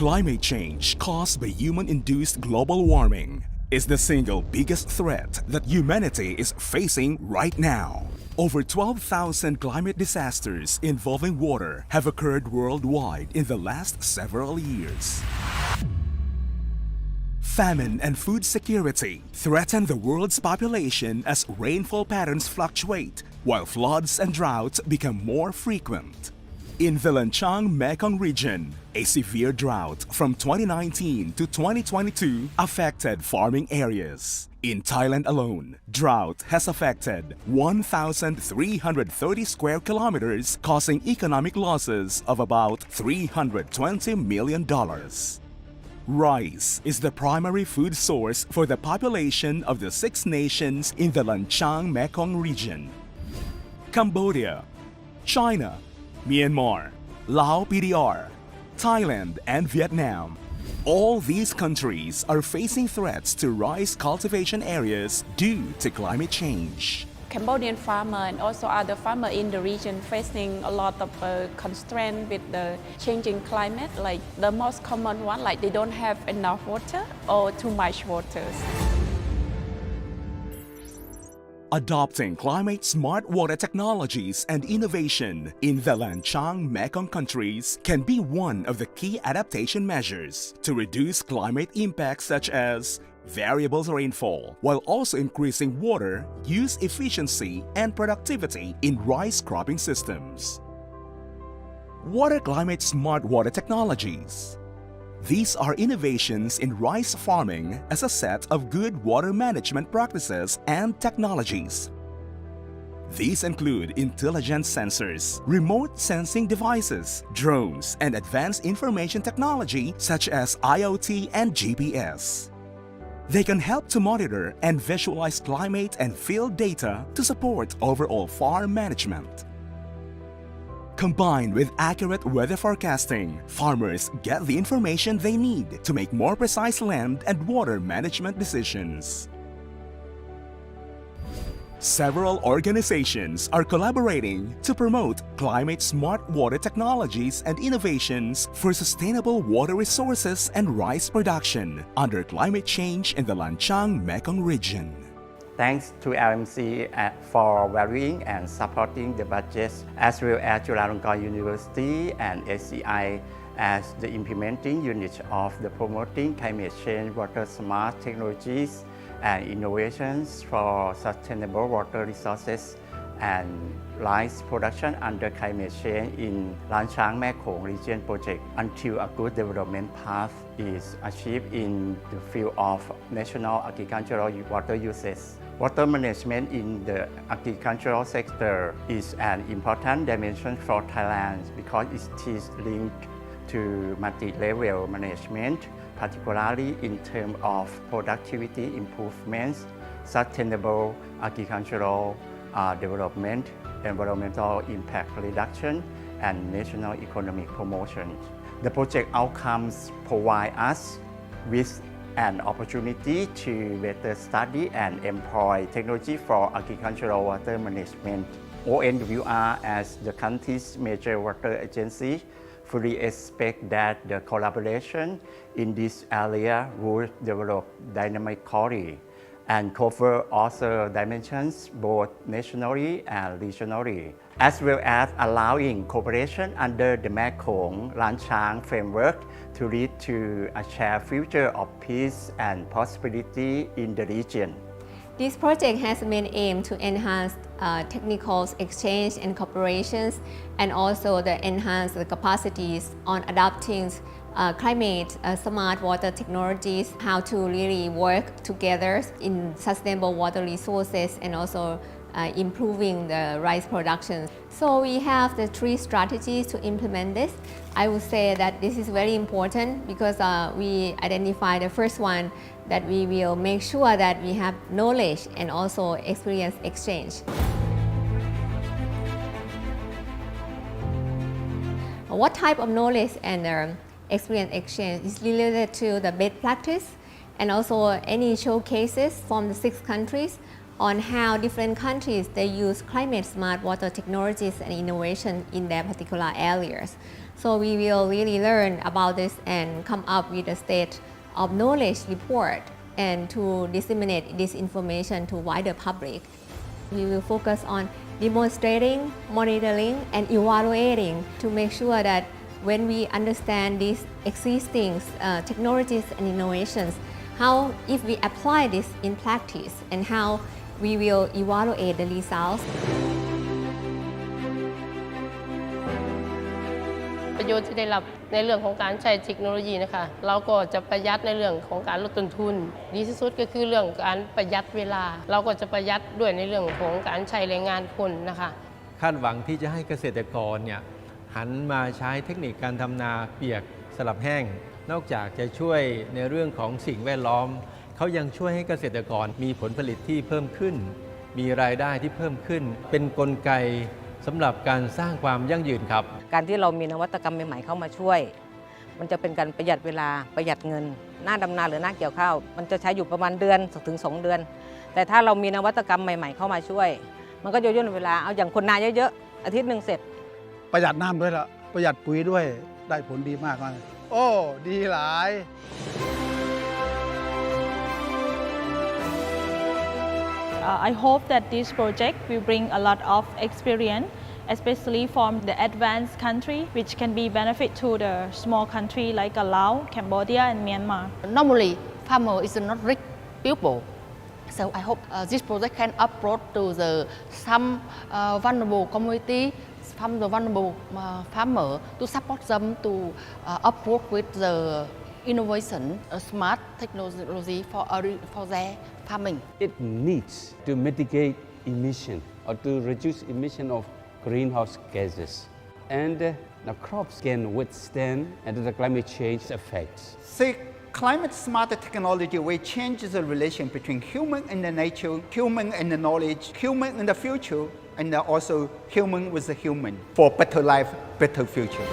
Climate change caused by human-induced global warming is the single biggest threat that humanity is facing right now. Over 12,000 climate disasters involving water have occurred worldwide in the last several years. Famine and food security threaten the world's population as rainfall patterns fluctuate, while floods and droughts become more frequent. In the Lancang Mekong Region, a severe drought from 2019 to 2022 affected farming areas. In Thailand alone, drought has affected 1,330 square kilometers, causing economic losses of about $320 million. Rice is the primary food source for the population of the 6 nations in the Lancang Mekong Region. Cambodia, China, Myanmar, Laos PDR, Thailand, and Vietnam. All these countries are facing threats to rice cultivation areas due to climate change. Cambodian farmer and also other farmer in the region facing a lot of constraint with the changing climate. Like the most common one, like they don't have enough water or too much water. Adopting climate-smart water technologies and innovation in the Lancang Mekong countries can be one of the key adaptation measures to reduce climate impacts such as variable rainfall, while also increasing water use efficiency and productivity in rice cropping systems. What are climate-smart water technologies? These are innovations in rice farming as a set of good water management practices and technologies. These include intelligent sensors, remote sensing devices, drones, and advanced information technology such as IoT and GPS. They can help to monitor and visualize climate and field data to support overall farm management. Combined with accurate weather forecasting, farmers get the information they need to make more precise land and water management decisions. Several organizations are collaborating to promote climate-smart water technologies and innovations for sustainable water resources and rice production under climate change in the Lancang Mekong region. Thanks to LMC for valuing and supporting the budgets, as well as Lancang University and SCI as the implementing unit of the promoting climate change water smart technologies and innovations for sustainable water resources and rice production under climate change in Lancang Mekong Region project until a good development path is achieved in the field of national agricultural water uses. Water management in the agricultural sector is an important dimension for Thailand because it is linked to multi-level management, particularly in terms of productivity improvements, sustainable agricultural development, environmental impact reduction, and national economic promotion. The project outcomes provide us with an opportunity to better study and employ technology for agricultural water management. ONWR, as the country's major water agency, fully expect that the collaboration in this area will develop dynamically and cover other dimensions both nationally and regionally, as well as allowing cooperation under the Mekong Lancang framework to lead to a shared future of peace and prosperity in the region. This project has a main aim to enhance technical exchange and cooperations, and also enhance the capacities on adopting climate smart water technologies, how to really work together in sustainable water resources, and also improving the rice production. So we have the 3 strategies to implement this. I would say that this is very important because we identify the first one, that we will make sure that we have knowledge and also experience exchange. What type of knowledge and experience exchange is related to the best practice and also any showcases from the 6 countries on how different countries they use climate smart water technologies and innovation in their particular areas. So we will really learn about this and come up with a state of knowledge report and to disseminate this information to wider public. We will focus on demonstrating, monitoring, and evaluating to make sure that when we understand these existing technologies and innovations, how if we apply this in practice and how we will evaluate the results. ประโยชน์ที่ได้รับในเรื่องของการใช้เทคโนโลยีนะคะเราก็จะประหยัดในเรื่องของการลดต้นทุนดีที่สุดก็คือเรื่องการประหยัดเวลาเราก็จะประหยัดด้วยในเรื่องของการใช้แรงงานคนนะคะคาดหวังที่จะให้เกษตรกรเนี่ยหันมาใช้เทคนิคการทำนาเปียกสลับแห้งนอกจากจะช่วยในเรื่องของสิ่งแวดล้อมเขายังช่วยให้เกษตรกรมีผลผลิตที่เพิ่มขึ้นมีรายได้ที่เพิ่มขึ้นเป็นกลไกสำหรับการสร้างความยั่งยืนครับการที่เรามีนวัตกรรมใหม่ๆเข้ามาช่วยมันจะเป็นการประหยัดเวลาประหยัดเงินหน้าดำนาหรือหน้าเกี่ยวข้าวมันจะใช้อยู่ประมาณเดือนถึง2 เดือนแต่ถ้าเรามีนวัตกรรมใหม่ๆเข้ามาช่วยมันก็จะย่นเวลาเอาอย่างคนนาเยอะๆอาทิตย์หนึ่งเสร็จประหยัดน้ำด้วยละประหยัดปุ๋ยด้วยได้ผลดีมากเลยโอ้ดีหลาย I hope that this project will bring a lot of experience, especially from the advanced country, which can be benefit to the small country like Laos, Cambodia, and Myanmar. Normally, farmer is not rich people, so I hope this project can approach to some vulnerable community, from the vulnerable farmer to support them to approach with the innovation, smart technology for their farming. It needs to mitigate emission or to reduce emission of greenhouse gases, and the crops can withstand the climate change effects. So climate smart technology will change the relation between human and the nature, human and the knowledge, human and the future, and also human with the human for better life, better future.